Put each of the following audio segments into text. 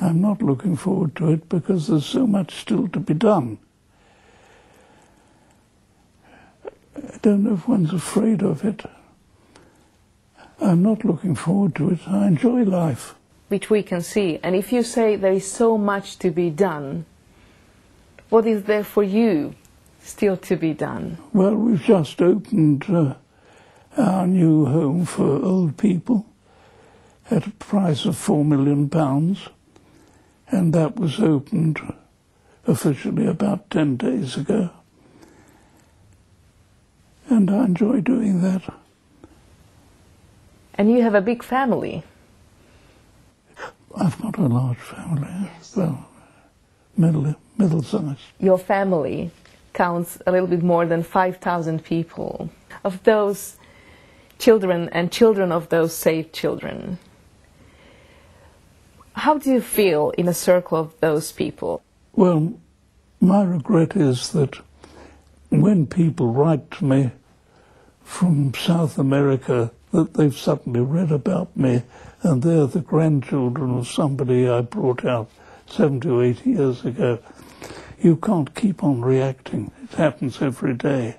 I'm not looking forward to it because there's so much still to be done. I don't know if one's afraid of it. I'm not looking forward to it. I enjoy life. Which we can see. And if you say there is so much to be done, what is there for you still to be done? Well, we've just opened our new home for old people at a price of £4 million, and that was opened officially about 10 days ago. And I enjoy doing that. And you have a big family. I've got a large family, yes. Well, middle-sized. Your family counts a little bit more than 5,000 people. Of those children and children of those saved children, how do you feel in a circle of those people? Well, my regret is that when people write to me from South America that they've suddenly read about me and they're the grandchildren of somebody I brought out 70 or 80 years ago, you can't keep on reacting. It happens every day.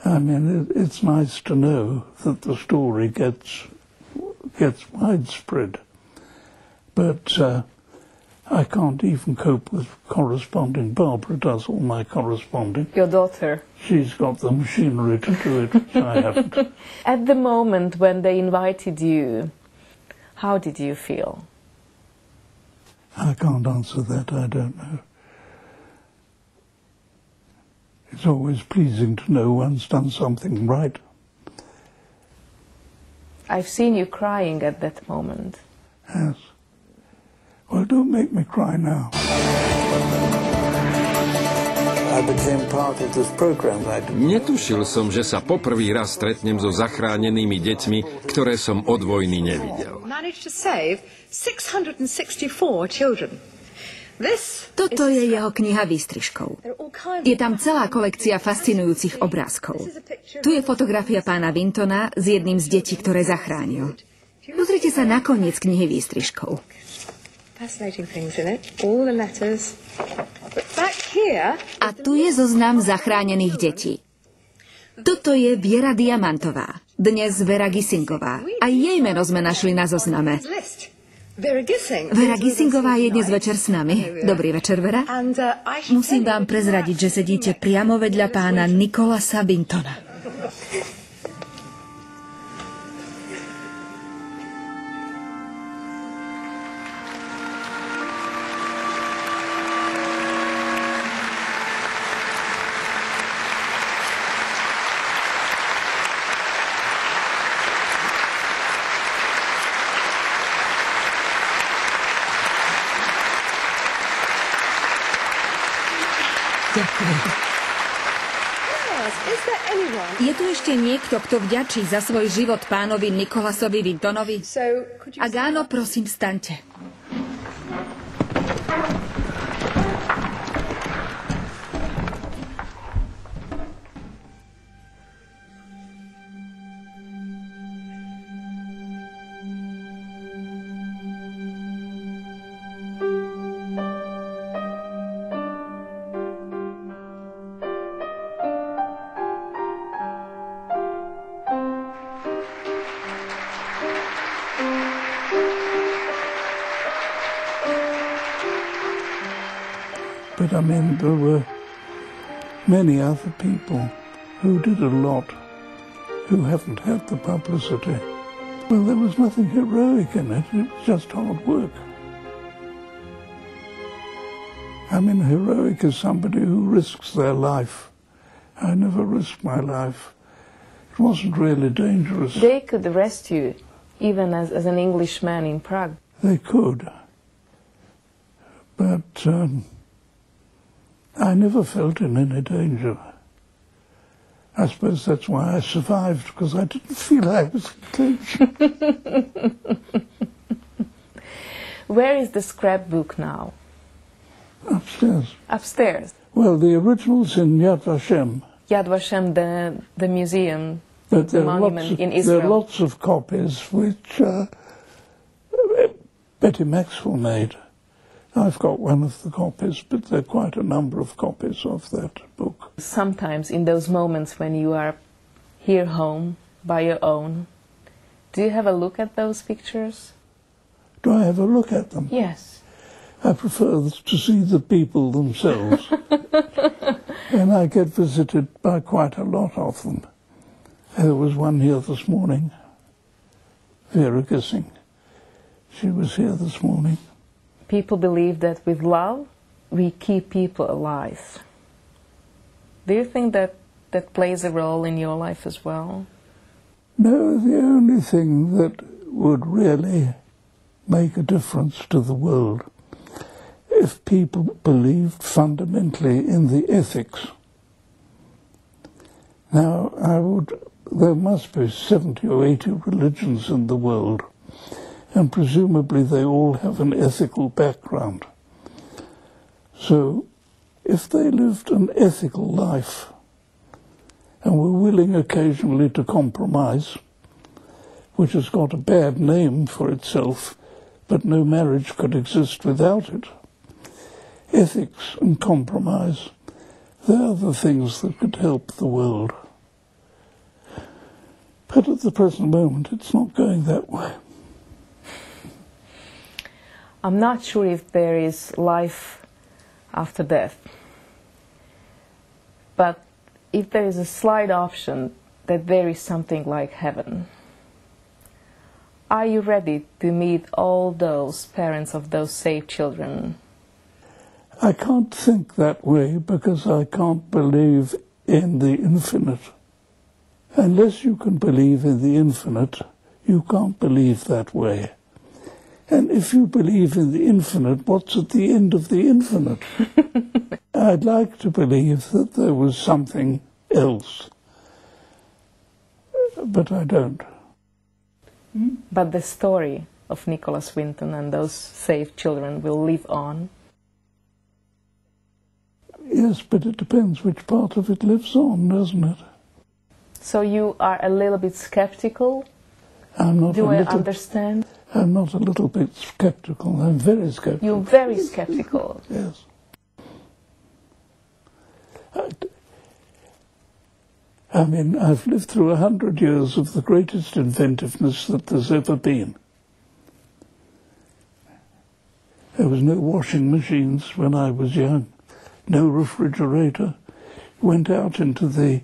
I mean, it's nice to know that the story gets widespread, but I can't even cope with corresponding. Barbara does all my corresponding. Your daughter? She's got the machinery to do it, which I haven't. At the moment when they invited you, how did you feel? I can't answer that, I don't know. It's always pleasing to know one's done something right. I've seen you crying at that moment. Yes. Well, don't make me cry now. I became part of this program. Netušil som, že sa poprvý raz stretnem so zachránenými deťmi, ktoré som od vojny nevidel. Toto je jeho kniha výstrižkov. Je tam celá kolekcia fascinujúcich obrázkov. Tu je fotografia pána Wintona s jedným z detí, ktoré zachránil. Pozrite sa na koniec knihy výstrižkov. A tu je zoznam zachránených detí. Toto je Viera Diamantová, dnes Vera Gissingová. Aj jej meno sme našli na zozname. Vera Gissingová je dnes večer s nami. Dobrý večer, Vera. Musím vám prezradiť, že sedíte priamo vedľa pána Nicholasa Wintona. Je tu ešte niekto, kto vďačí za svoj život pánovi Nicholasovi Wintonovi? Ak áno, prosím, vstaňte. But I mean, there were many other people who did a lot who haven't had the publicity. Well, there was nothing heroic in it. It was just hard work. I mean, heroic is somebody who risks their life. I never risked my life. It wasn't really dangerous. They could arrest you, even as an Englishman in Prague. They could. But I never felt in any danger. I suppose that's why I survived, because I didn't feel I was in danger. Where is the scrapbook now? Upstairs. Upstairs? Well, the original's in Yad Vashem. Yad Vashem, the museum, but the monument in Israel. There are lots of copies which Betty Maxwell made. I've got one of the copies, but there are quite a number of copies of that book. Sometimes in those moments when you are here home by your own, do you have a look at those pictures? Do I have a look at them? Yes. I prefer to see the people themselves. And I get visited by quite a lot of them. There was one here this morning, Vera Gissing. She was here this morning. People believe that with love, we keep people alive. Do you think that that plays a role in your life as well? No, the only thing that would really make a difference to the world, if people believed fundamentally in the ethics. Now, there must be 70 or 80 religions in the world, and presumably they all have an ethical background. So, if they lived an ethical life and were willing occasionally to compromise, which has got a bad name for itself, but no marriage could exist without it. Ethics and compromise, they are the things that could help the world. But at the present moment, it's not going that way. I'm not sure if there is life after death. But if there is a slight option that there is something like heaven, are you ready to meet all those parents of those saved children? I can't think that way because I can't believe in the infinite. Unless you can believe in the infinite, you can't believe that way. And if you believe in the infinite, what's at the end of the infinite? I'd like to believe that there was something else, but I don't. But the story of Nicholas Winton and those saved children will live on. Yes, but it depends which part of it lives on, doesn't it? So you are a little bit skeptical? Do I understand? I'm not a little bit skeptical. I'm very skeptical. You're very skeptical. Yes. I mean, I've lived through 100 years of the greatest inventiveness that there's ever been. There was no washing machines when I was young, no refrigerator. Went out into the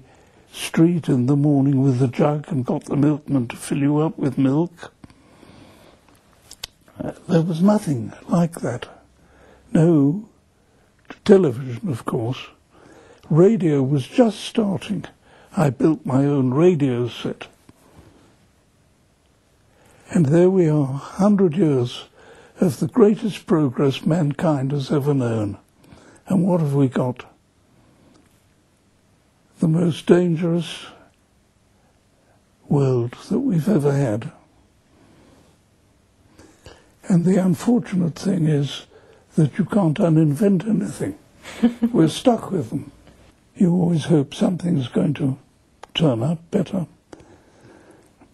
street in the morning with a jug and got the milkman to fill you up with milk. There was nothing like that. No television, of course. Radio was just starting. I built my own radio set. And there we are, 100 years of the greatest progress mankind has ever known. And what have we got? The most dangerous world that we've ever had. And the unfortunate thing is that you can't uninvent anything. We're stuck with them. You always hope something's going to turn up better.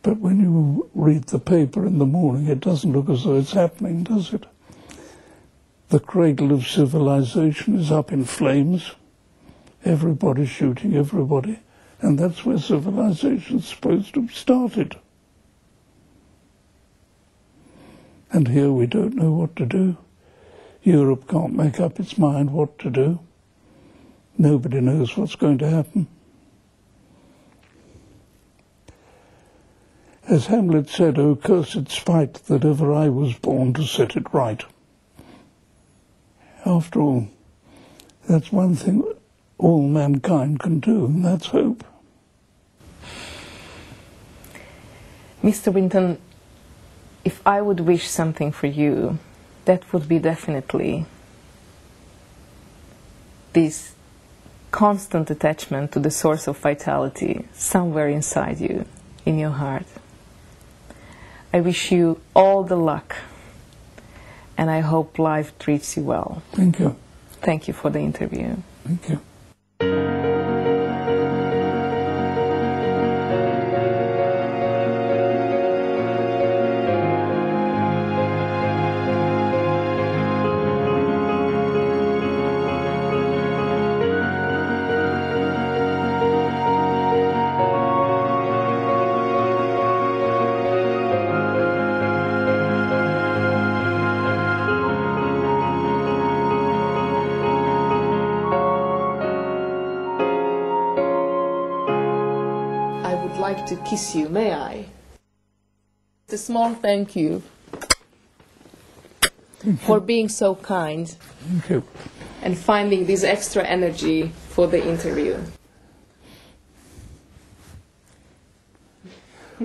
But when you read the paper in the morning, it doesn't look as though it's happening, does it? The cradle of civilization is up in flames. Everybody's shooting everybody. And that's where civilization's supposed to have started. And here we don't know what to do. Europe can't make up its mind what to do. Nobody knows what's going to happen. As Hamlet said, "O cursed spite that ever I was born to set it right." After all, that's one thing all mankind can do, and that's hope. Mr. Winton, if I would wish something for you, that would be definitely this constant attachment to the source of vitality somewhere inside you, in your heart. I wish you all the luck, and I hope life treats you well. Thank you. Thank you for the interview. Thank you. would like to kiss you, may I? It's a small thank you for being so kind. Thank you. And finding this extra energy for the interview.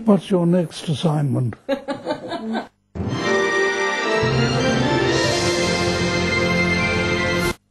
What's your next assignment?